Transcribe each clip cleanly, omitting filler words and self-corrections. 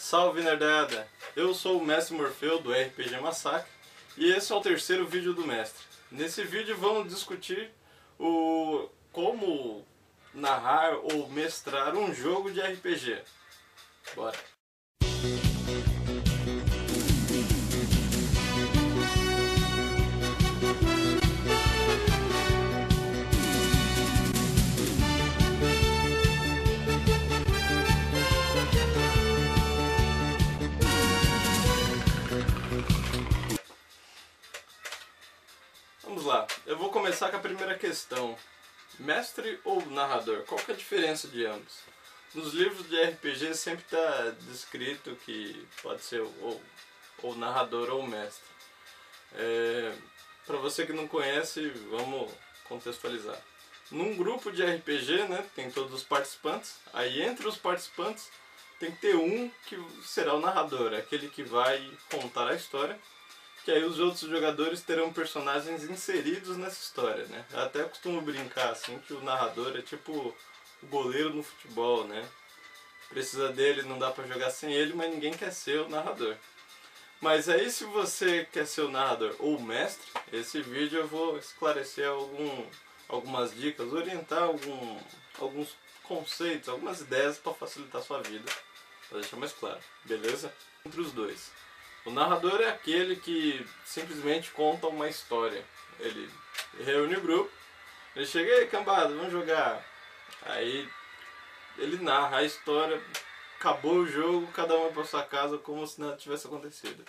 Salve nerdada! Eu sou o Mestre Morfeu do RPG Massacre e esse é o terceiro vídeo do Mestre. Nesse vídeo vamos discutir como narrar ou mestrar um jogo de RPG. Bora! Vamos lá, eu vou começar com a primeira questão. Mestre ou narrador? Qual que é a diferença de ambos? Nos livros de RPG sempre está descrito que pode ser ou narrador ou mestre. Para você que não conhece, vamos contextualizar. Num grupo de RPG, né, tem todos os participantes, aí entre os participantes tem que ter um que será o narrador, aquele que vai contar a história. Que aí os outros jogadores terão personagens inseridos nessa história, né? Eu até costumo brincar assim que o narrador é tipo o goleiro no futebol, né? Precisa dele, não dá pra jogar sem ele, mas ninguém quer ser o narrador. Mas aí se você quer ser o narrador ou o mestre, esse vídeo eu vou esclarecer algumas dicas, orientar alguns conceitos, algumas ideias para facilitar a sua vida, para deixar mais claro, beleza? Entre os dois. O narrador é aquele que simplesmente conta uma história. Ele reúne o grupo, ele chega, ei cambada, vamos jogar. Aí ele narra a história, acabou o jogo, cada um vai para sua casa como se nada tivesse acontecido.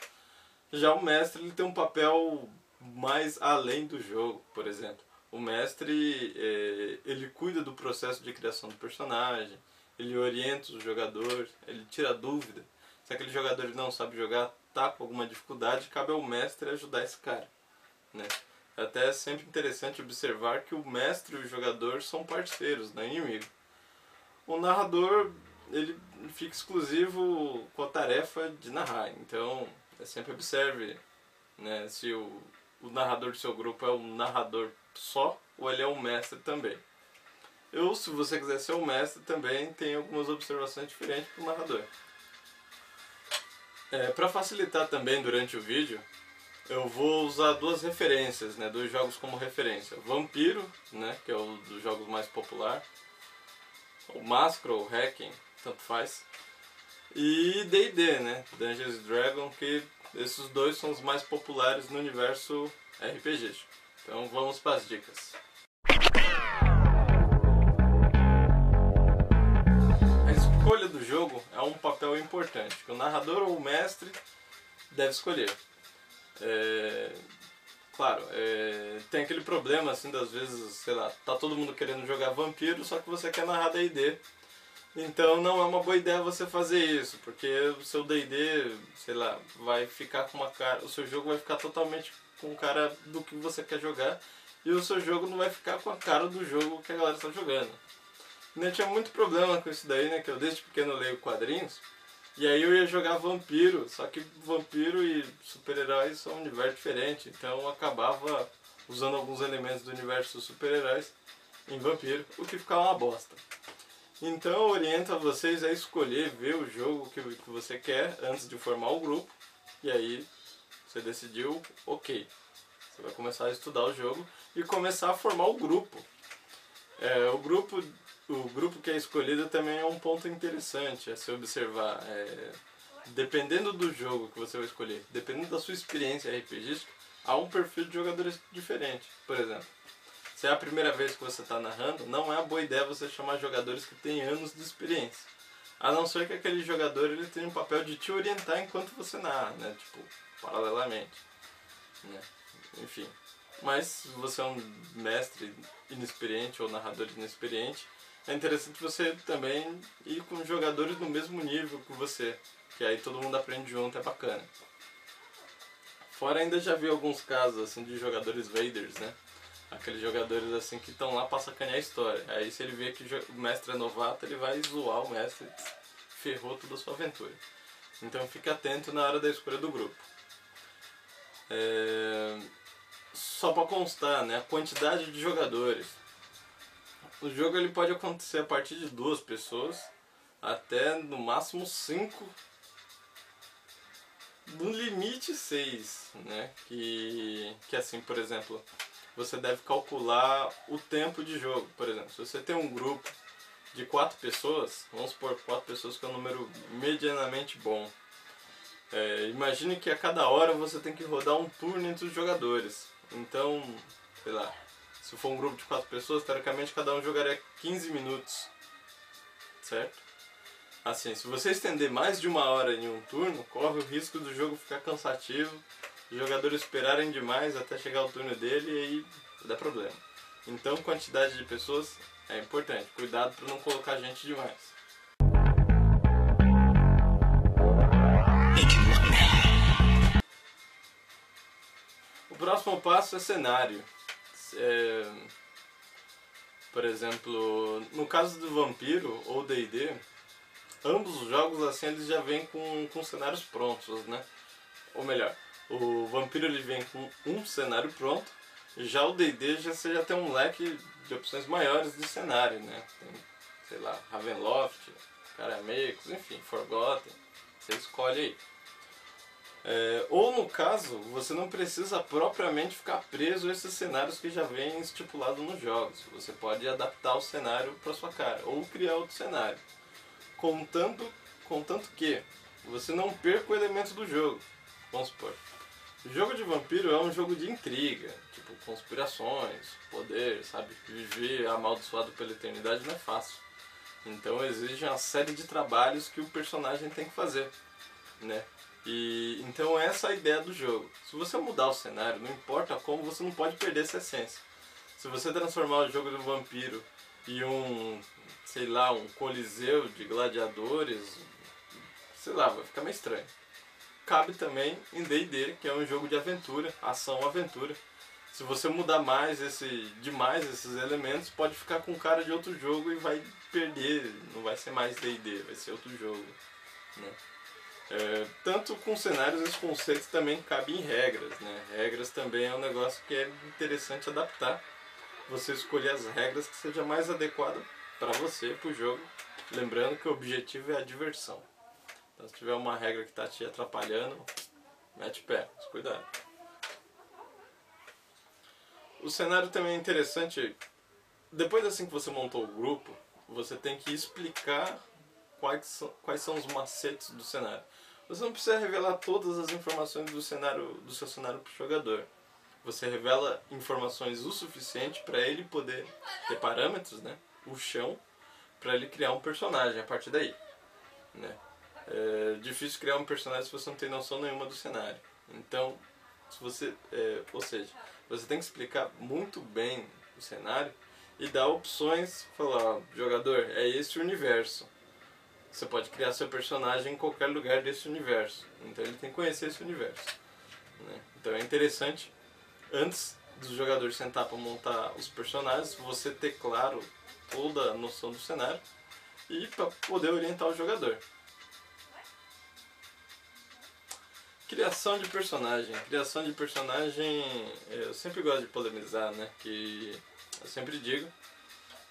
Já o mestre ele tem um papel mais além do jogo, por exemplo. O mestre ele cuida do processo de criação do personagem, ele orienta os jogadores, ele tira dúvida. Se aquele jogador não sabe jogar, tá com alguma dificuldade, cabe ao mestre ajudar esse cara, né? Até é sempre interessante observar que o mestre e o jogador são parceiros, não é inimigo. O narrador ele fica exclusivo com a tarefa de narrar, então sempre observe, né, se o narrador do seu grupo é um narrador só ou ele é um mestre também. Eu, se você quiser ser um mestre, também tem algumas observações diferentes para o narrador. Para facilitar também durante o vídeo, eu vou usar duas referências, né, dois jogos como referência. Vampiro, né, que é um dos jogos mais popular, o Máscara ou Hacking, tanto faz, e D&D, né, Dungeons & Dragons, que esses dois são os mais populares no universo RPG. Então vamos para as dicas. A escolha do jogo é um papel importante, que o narrador ou o mestre deve escolher. Claro, tem aquele problema assim das vezes, sei lá, tá todo mundo querendo jogar Vampiro, só que você quer narrar D&D. Então não é uma boa ideia você fazer isso, porque o seu D&D, sei lá, vai ficar com uma cara, o seu jogo vai ficar totalmente com cara do que você quer jogar, e o seu jogo não vai ficar com a cara do jogo que a galera está jogando. Eu tinha muito problema com isso daí, né, que eu desde pequeno leio quadrinhos, e aí eu ia jogar Vampiro, só que Vampiro e super-heróis são um universo diferente, então eu acabava usando alguns elementos do universo dos super-heróis em Vampiro, o que ficava uma bosta. Então eu oriento a vocês a escolher, ver o jogo que você quer antes de formar o grupo, e aí você decidiu, ok, você vai começar a estudar o jogo e começar a formar o grupo. O grupo que é escolhido também é um ponto interessante a se observar. Dependendo do jogo que você vai escolher, dependendo da sua experiência RPGística, há um perfil de jogadores diferente. Por exemplo, se é a primeira vez que você está narrando, não é uma boa ideia você chamar jogadores que têm anos de experiência. A não ser que aquele jogador ele tenha um papel de te orientar enquanto você narra, né? Tipo, paralelamente, né? Enfim. Mas se você é um mestre inexperiente ou narrador inexperiente, é interessante você também ir com jogadores no mesmo nível que você, que aí todo mundo aprende junto, é bacana. Fora ainda já vi alguns casos assim de jogadores Vaders, né? Aqueles jogadores assim que estão lá para sacanear a história. Aí se ele vê que o mestre é novato, ele vai zoar o mestre, ferrou toda a sua aventura. Então fique atento na hora da escolha do grupo. Só para constar, né, a quantidade de jogadores. O jogo ele pode acontecer a partir de 2 pessoas até no máximo 5 No limite 6, né? Que assim, por exemplo, você deve calcular o tempo de jogo. Por exemplo, se você tem um grupo de 4 pessoas, vamos supor 4 pessoas que é um número medianamente bom. Imagine que a cada hora você tem que rodar um turno entre os jogadores. Então, sei lá, se for um grupo de 4 pessoas, teoricamente cada um jogaria 15 minutos, certo? Assim, se você estender mais de 1 hora em um turno, corre o risco do jogo ficar cansativo, os jogadores esperarem demais até chegar o turno dele e aí dá problema. Então, quantidade de pessoas é importante, cuidado para não colocar gente demais. O próximo passo é cenário. Por exemplo, no caso do Vampiro ou D&D, ambos os jogos assim eles já vêm com cenários prontos, né? Ou melhor, o Vampiro ele vem com um cenário pronto, já o D&D você já tem um leque de opções maiores de cenário, né? Tem, sei lá, Ravenloft, Caramecos, enfim, Forgotten, você escolhe aí. Ou no caso, você não precisa propriamente ficar preso a esses cenários que já vêm estipulados nos jogos. Você pode adaptar o cenário para sua cara, ou criar outro cenário. Contanto que você não perca o elemento do jogo. Vamos supor, o jogo de vampiro é um jogo de intriga, tipo conspirações, poder, sabe? Viver amaldiçoado pela eternidade não é fácil. Então exige uma série de trabalhos que o personagem tem que fazer, né? E então essa é a ideia do jogo. Se você mudar o cenário, não importa como, você não pode perder essa essência. Se você transformar o jogo do vampiro em sei lá, um coliseu de gladiadores, sei lá, vai ficar meio estranho. Cabe também em D&D, que é um jogo de aventura, ação-aventura. Se você mudar demais esses elementos, pode ficar com cara de outro jogo e vai perder, não vai ser mais D&D, vai ser outro jogo, né? Tanto com cenários, esse conceito também cabe em regras, né? Regras também é um negócio que é interessante adaptar. Você escolher as regras que seja mais adequada para você, para o jogo. Lembrando que o objetivo é a diversão. Então se tiver uma regra que está te atrapalhando, mete pé, mas cuidado. O cenário também é interessante. Depois assim que você montou o grupo, você tem que explicar quais são os macetes do cenário. Você não precisa revelar todas as informações do seu cenário para o jogador. Você revela informações o suficiente para ele poder ter parâmetros, né? O chão, para ele criar um personagem a partir daí, né? É difícil criar um personagem se você não tem noção nenhuma do cenário. Então, ou seja, você tem que explicar muito bem o cenário e dar opções, falar, jogador, é esse o universo. Você pode criar seu personagem em qualquer lugar desse universo. Então ele tem que conhecer esse universo, né? Então é interessante, antes do jogador sentar para montar os personagens, você ter claro toda a noção do cenário e para poder orientar o jogador. Criação de personagem. Criação de personagem, eu sempre gosto de polemizar, né? Que eu sempre digo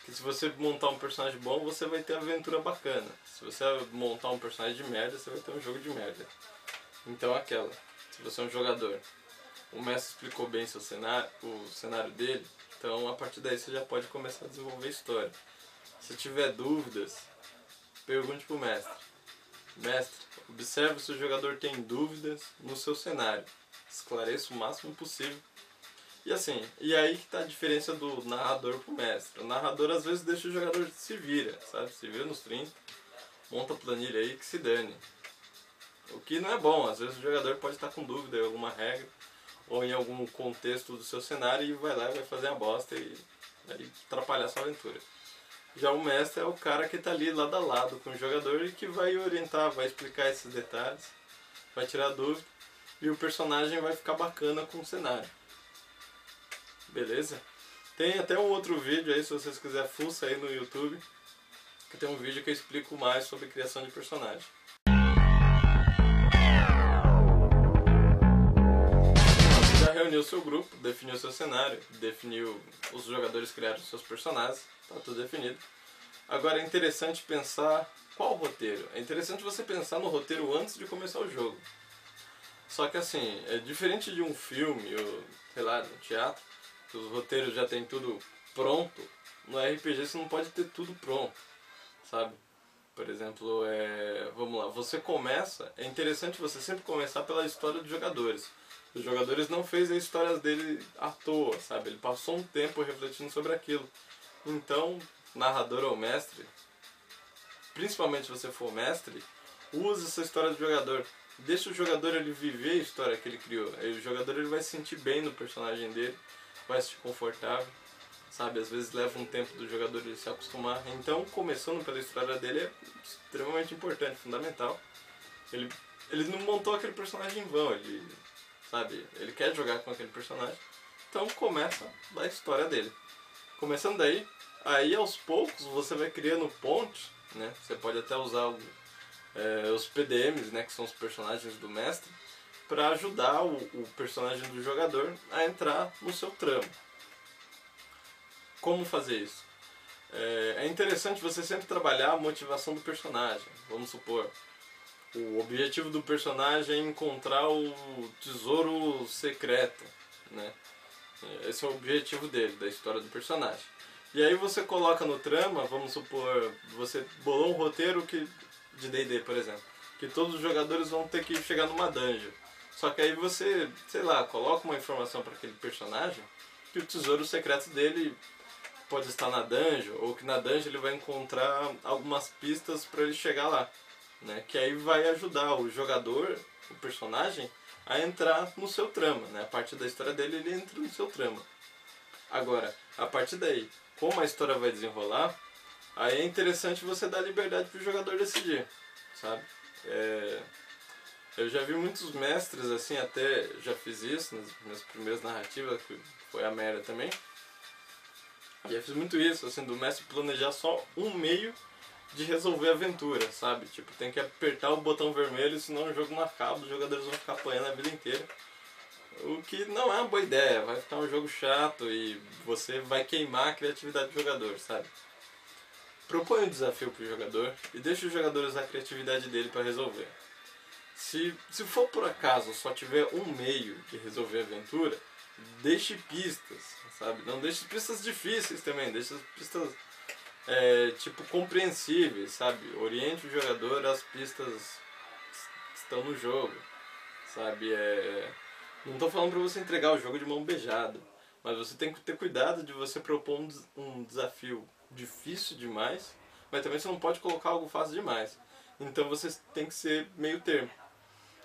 que se você montar um personagem bom, você vai ter aventura bacana. Se você montar um personagem de merda, você vai ter um jogo de merda. Então se você é um jogador, o mestre explicou bem o cenário dele, então a partir daí você já pode começar a desenvolver a história. Se tiver dúvidas, pergunte pro mestre. Mestre, observe se o jogador tem dúvidas no seu cenário. Esclareça o máximo possível. E assim, e aí que tá a diferença do narrador pro mestre. O narrador às vezes deixa o jogador se vira, sabe? Se vira nos 30, monta a planilha aí que se dane. O que não é bom, às vezes o jogador pode estar com dúvida em alguma regra ou em algum contexto do seu cenário e vai lá e vai fazer a bosta e vai atrapalhar a sua aventura. Já o mestre é o cara que está ali lado a lado com o jogador e que vai orientar, vai explicar esses detalhes, vai tirar dúvida e o personagem vai ficar bacana com o cenário. Beleza? Tem até um outro vídeo aí, se vocês quiserem, fuça aí no YouTube, que tem um vídeo que eu explico mais sobre criação de personagem. Você já reuniu seu grupo, definiu seu cenário, definiu os jogadores, criaram seus personagens, tá tudo definido. Agora é interessante pensar qual roteiro. É interessante você pensar no roteiro antes de começar o jogo. Só que assim, é diferente de um filme, ou sei lá, de um teatro, que os roteiros já tem tudo pronto. No RPG você não pode ter tudo pronto, sabe? Por exemplo, vamos lá, você começa, é interessante você sempre começar pela história dos jogadores. Os jogadores não fez as histórias dele à toa, sabe? Ele passou um tempo refletindo sobre aquilo. Então, narrador ou mestre, principalmente se você for mestre, use essa história do jogador. Deixa o jogador ele viver a história que ele criou. Aí o jogador ele vai se sentir bem no personagem dele, vai se sentir confortável, sabe? Às vezes leva um tempo do jogador ele se acostumar. Então, começando pela história dele é extremamente importante, fundamental. Ele não montou aquele personagem em vão, sabe? Ele quer jogar com aquele personagem. Então, começa da história dele. Começando daí, aí aos poucos você vai criando ponte, né? Você pode até usar os PDMs, né? Que são os personagens do mestre, para ajudar o personagem do jogador a entrar no seu trama. Como fazer isso? É interessante você sempre trabalhar a motivação do personagem. Vamos supor, o objetivo do personagem é encontrar o tesouro secreto, né? Esse é o objetivo dele, da história do personagem. E aí você coloca no trama, vamos supor, você bolou um roteiro de D&D, por exemplo, que todos os jogadores vão ter que chegar numa dungeon. Só que aí você, sei lá, coloca uma informação para aquele personagem que o tesouro secreto dele pode estar na dungeon, ou que na dungeon ele vai encontrar algumas pistas para ele chegar lá, né? Que aí vai ajudar o jogador, o personagem, a entrar no seu trama, né? A partir da história dele ele entra no seu trama. Agora, a partir daí, como a história vai desenrolar, aí é interessante você dar liberdade para o jogador decidir, sabe? Eu já vi muitos mestres assim, até já fiz isso nas minhas primeiras narrativas, que foi a Mera também. E eu fiz muito isso, assim, do mestre planejar só um meio de resolver a aventura, sabe? Tipo, tem que apertar o botão vermelho, senão o jogo não acaba, os jogadores vão ficar apanhando a vida inteira. O que não é uma boa ideia, vai ficar um jogo chato e você vai queimar a criatividade do jogador, sabe? Propõe um desafio pro jogador e deixa o jogador usar a criatividade dele para resolver. Se for por acaso só tiver um meio de resolver a aventura, deixe pistas, sabe? Não deixe pistas difíceis também, deixe pistas tipo compreensíveis, sabe? Oriente o jogador às pistas que estão no jogo, sabe? Não estou falando para você entregar o jogo de mão beijada, mas você tem que ter cuidado de você propor um desafio difícil demais, mas também você não pode colocar algo fácil demais. Então você tem que ser meio termo.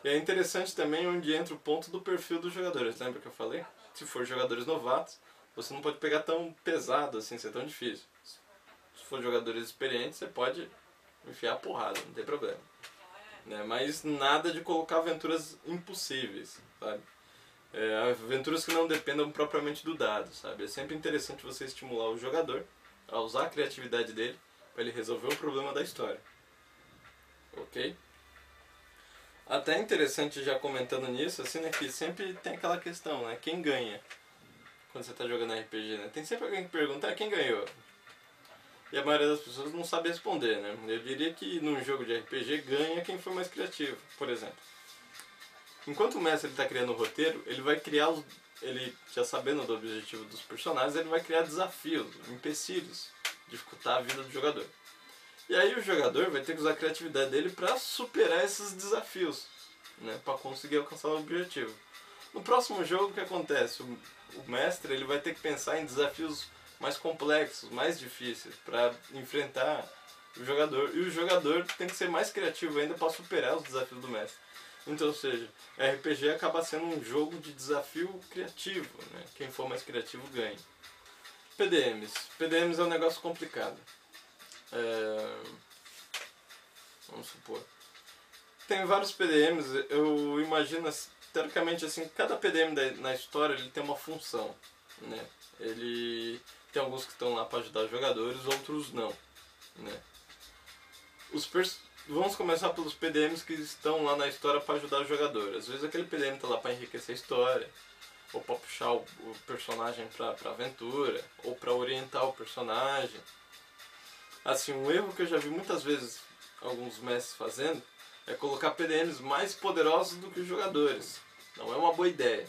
E é interessante também onde entra o ponto do perfil dos jogadores. Lembra que eu falei? Se for jogadores novatos, você não pode pegar tão pesado assim, ser tão difícil. Se for jogadores experientes, você pode enfiar a porrada, não tem problema. Né? Mas nada de colocar aventuras impossíveis, sabe? Aventuras que não dependam propriamente do dado, sabe? É sempre interessante você estimular o jogador a usar a criatividade dele para ele resolver o problema da história. Ok? Até interessante já comentando nisso, assim, né, que sempre tem aquela questão, né? Quem ganha quando você está jogando RPG, né? Tem sempre alguém que pergunta, quem ganhou? E a maioria das pessoas não sabe responder, né? Eu diria que num jogo de RPG ganha quem for mais criativo, por exemplo. Enquanto o mestre está criando o roteiro, ele vai criar ele já sabendo do objetivo dos personagens, ele vai criar desafios, empecilhos, dificultar a vida do jogador. E aí o jogador vai ter que usar a criatividade dele para superar esses desafios, né, para conseguir alcançar o objetivo. No próximo jogo o que acontece? O mestre ele vai ter que pensar em desafios mais complexos, mais difíceis para enfrentar o jogador. E o jogador tem que ser mais criativo ainda para superar os desafios do mestre. Então, ou seja, RPG acaba sendo um jogo de desafio criativo, né? Quem for mais criativo ganha. PDMs. PDMs é um negócio complicado. Vamos supor. Tem vários PDMs, eu imagino, teoricamente, assim, cada PDM na história ele tem uma função, né? Ele tem alguns que estão lá para ajudar os jogadores, outros não, né? Vamos começar pelos PDMs que estão lá na história para ajudar o jogador. Às vezes aquele PDM está lá para enriquecer a história, ou para puxar o personagem para a aventura, ou para orientar o personagem. Assim, um erro que eu já vi muitas vezes alguns mestres fazendo é colocar PDMs mais poderosos do que os jogadores. Não é uma boa ideia.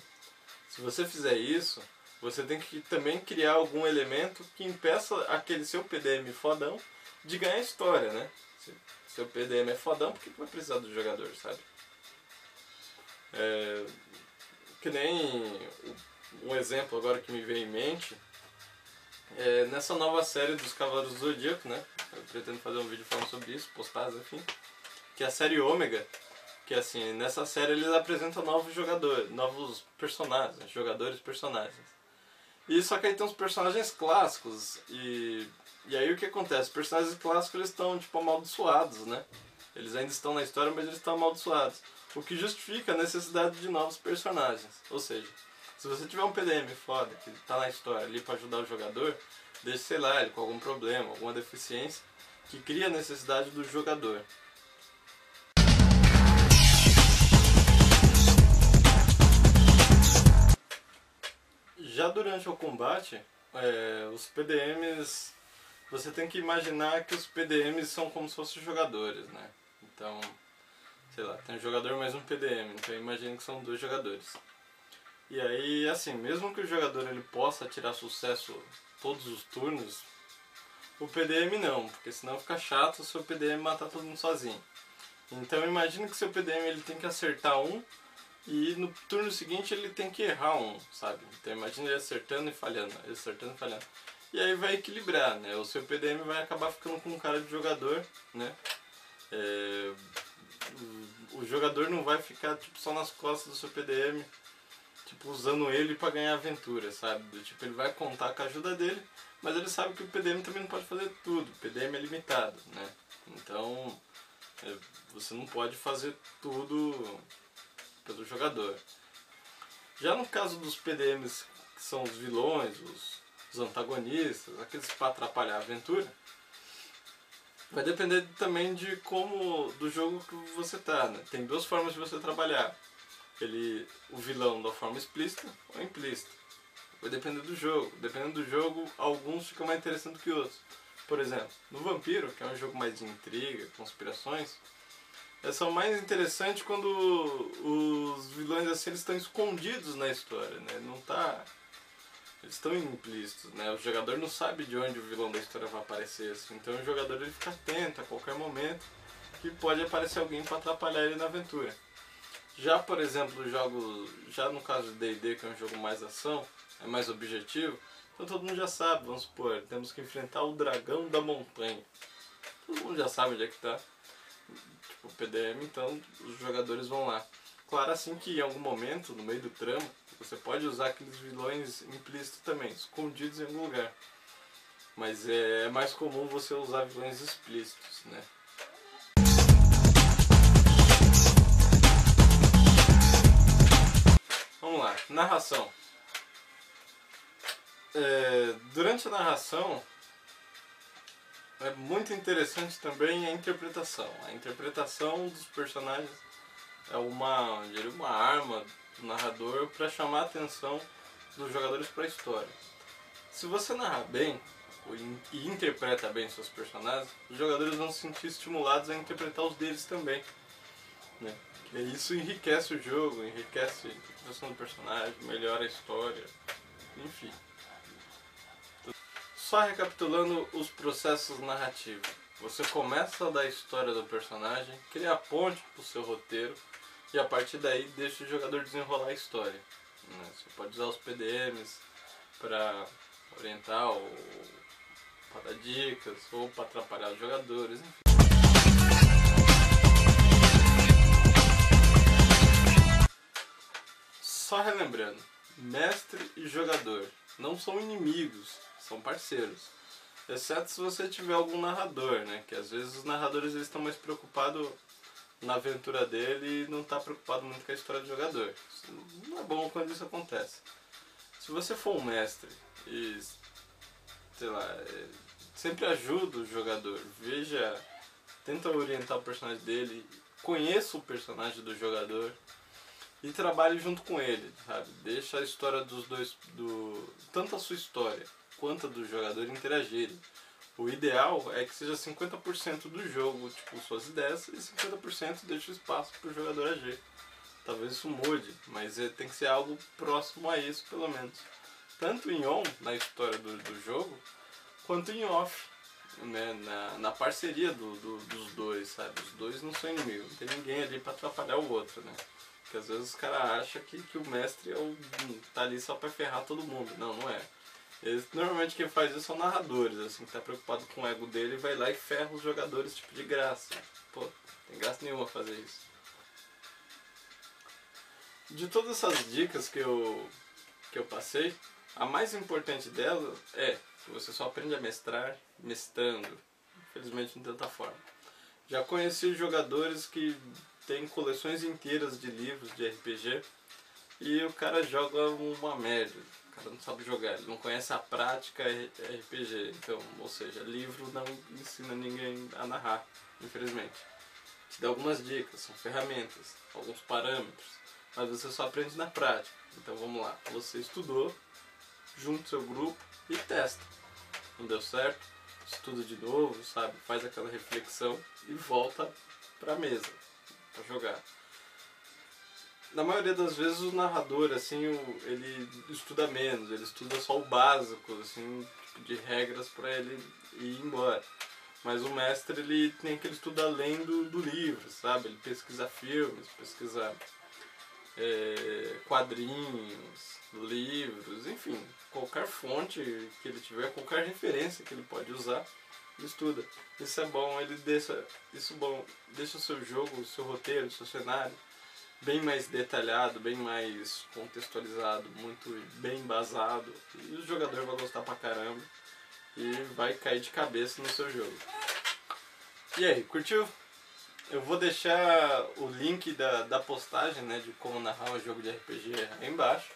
Se você fizer isso, você tem que também criar algum elemento que impeça aquele seu PDM fodão de ganhar história, né? Se seu PDM é fodão, por que vai precisar do jogador, sabe? Que nem um exemplo agora que me veio em mente, nessa nova série dos Cavaleiros do Zodíaco, né? Eu pretendo fazer um vídeo falando sobre isso, postagem, enfim. Que é a série Ômega, que assim, nessa série eles apresentam novos jogadores, novos personagens, jogadores-personagens. E só que aí tem uns personagens clássicos, e aí o que acontece? Os personagens clássicos eles estão tipo amaldiçoados, né? Eles ainda estão na história, mas eles estão amaldiçoados. O que justifica a necessidade de novos personagens. Ou seja, se você tiver um PDM foda, que tá na história ali para ajudar o jogador, deixe, sei lá, ele com algum problema, alguma deficiência, que cria a necessidade do jogador. Já durante o combate, os PDMs, você tem que imaginar que os PDMs são como se fossem jogadores, né? Então, sei lá, tem um jogador mais um PDM, então imagine que são 2 jogadores. E aí, assim, mesmo que o jogador ele possa tirar sucesso todos os turnos, o PDM não, porque senão fica chato o seu PDM matar todo mundo sozinho. Então imagine que seu PDM ele tem que acertar um e no turno seguinte ele tem que errar um, sabe? Então imagina ele acertando e falhando, acertando e falhando. E aí vai equilibrar, né? O seu PDM vai acabar ficando com um cara de jogador, né? O jogador não vai ficar tipo, só nas costas do seu PDM, tipo, usando ele para ganhar aventura, sabe? Tipo, ele vai contar com a ajuda dele, mas ele sabe que o PDM também não pode fazer tudo, o PDM é limitado, né? Então, você não pode fazer tudo pelo jogador. Já no caso dos PDMs, que são os vilões, os antagonistas, aqueles para atrapalhar a aventura, vai depender também de como do jogo que você tá, né? Tem 2 formas de você trabalhar. O vilão da forma explícita ou implícita. Vai depender do jogo. Dependendo do jogo, alguns ficam mais interessantes que outros. Por exemplo, no Vampiro, que é um jogo mais de intriga, conspirações, são mais interessantes quando os vilões assim, eles estão escondidos na história, né? Não tá... Eles estão implícitos, né? O jogador não sabe de onde o vilão da história vai aparecer, assim. Então o jogador ele fica atento a qualquer momento que pode aparecer alguém para atrapalhar ele na aventura. Já, por exemplo, jogos, já no caso de D&D, que é um jogo mais ação, é mais objetivo, então todo mundo já sabe, vamos supor, temos que enfrentar o dragão da montanha. Todo mundo já sabe onde é que tá. Tipo, o PDM, então os jogadores vão lá. Claro, assim que em algum momento, no meio do trama, você pode usar aqueles vilões implícitos também, escondidos em algum lugar. Mas é mais comum você usar vilões explícitos, né? Vamos lá, narração. Durante a narração, é muito interessante também a interpretação. A interpretação dos personagens é uma arma do narrador para chamar a atenção dos jogadores para a história. Se você narrar bem e interpreta bem seus personagens, os jogadores vão se sentir estimulados a interpretar os deles também, né? E isso enriquece o jogo, enriquece a interpretação do personagem, melhora a história, enfim. Só recapitulando os processos narrativos. Você começa da história do personagem, cria a ponte para o seu roteiro e a partir daí deixa o jogador desenrolar a história, né? Você pode usar os PDMs para orientar ou para dar dicas ou para atrapalhar os jogadores, enfim. Só relembrando, mestre e jogador não são inimigos, são parceiros. Exceto se você tiver algum narrador, né? Que às vezes os narradores eles estão mais preocupados na aventura dele e não está preocupado muito com a história do jogador. Isso não é bom quando isso acontece. Se você for um mestre e, sei lá, sempre ajuda o jogador, tenta orientar o personagem dele, conheça o personagem do jogador e trabalhe junto com ele, sabe? Deixa a história dos dois, tanto a sua história quanto a do jogador interagirem. O ideal é que seja 50% do jogo, tipo, suas ideias, e 50% deixa espaço para o jogador agir. Talvez isso mude, mas tem que ser algo próximo a isso, pelo menos. Tanto em on, na história do jogo, quanto em off, né? Na parceria dos dois, sabe? Os dois não são inimigos, não tem ninguém ali para atrapalhar o outro, né? Porque às vezes os caras acham que o mestre tá ali só para ferrar todo mundo. Não, não é. Normalmente quem faz isso são narradores, assim, que tá preocupado com o ego dele e vai lá e ferra os jogadores tipo de graça. Pô, não tem graça nenhuma fazer isso. De todas essas dicas que eu passei, a mais importante dela é que você só aprende a mestrar mestrando. Infelizmente não tem outra forma. Já conheci jogadores que têm coleções inteiras de livros de RPG e o cara joga uma merda. O cara não sabe jogar, ele não conhece a prática RPG. Então, ou seja, livro não ensina ninguém a narrar, infelizmente. Te dá algumas dicas, são ferramentas, alguns parâmetros, mas você só aprende na prática. Então vamos lá, você estudou, junta seu grupo e testa. Não deu certo? Estuda de novo, sabe? Faz aquela reflexão e volta pra mesa, pra jogar. Na maioria das vezes o narrador, assim, ele estuda menos, ele estuda só o básico, assim, tipo de regras pra ele ir embora. Mas o mestre, ele tem aquele estudo além do livro, sabe? Ele pesquisa filmes, pesquisa quadrinhos, livros, enfim, qualquer fonte que ele tiver, qualquer referência que ele pode usar, ele estuda. Isso é bom, ele deixa o seu jogo, o seu roteiro, o seu cenário bem mais detalhado, bem mais contextualizado, muito bem embasado, e o jogador vai gostar pra caramba e vai cair de cabeça no seu jogo. E aí, curtiu? Eu vou deixar o link da postagem, né, de como narrar um jogo de RPG aí embaixo.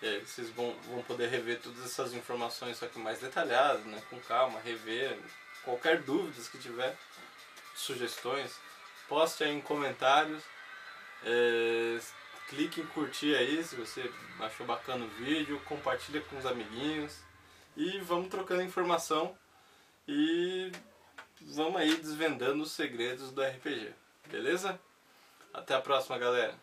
E aí vocês vão poder rever todas essas informações, só que mais detalhadas, né, com calma, rever. Qualquer dúvida que tiver, sugestões, poste aí em comentários. Clique em curtir aí se você achou bacana o vídeo, compartilha com os amiguinhos e vamos trocando informação e vamos aí desvendando os segredos do RPG, beleza? Até a próxima, galera!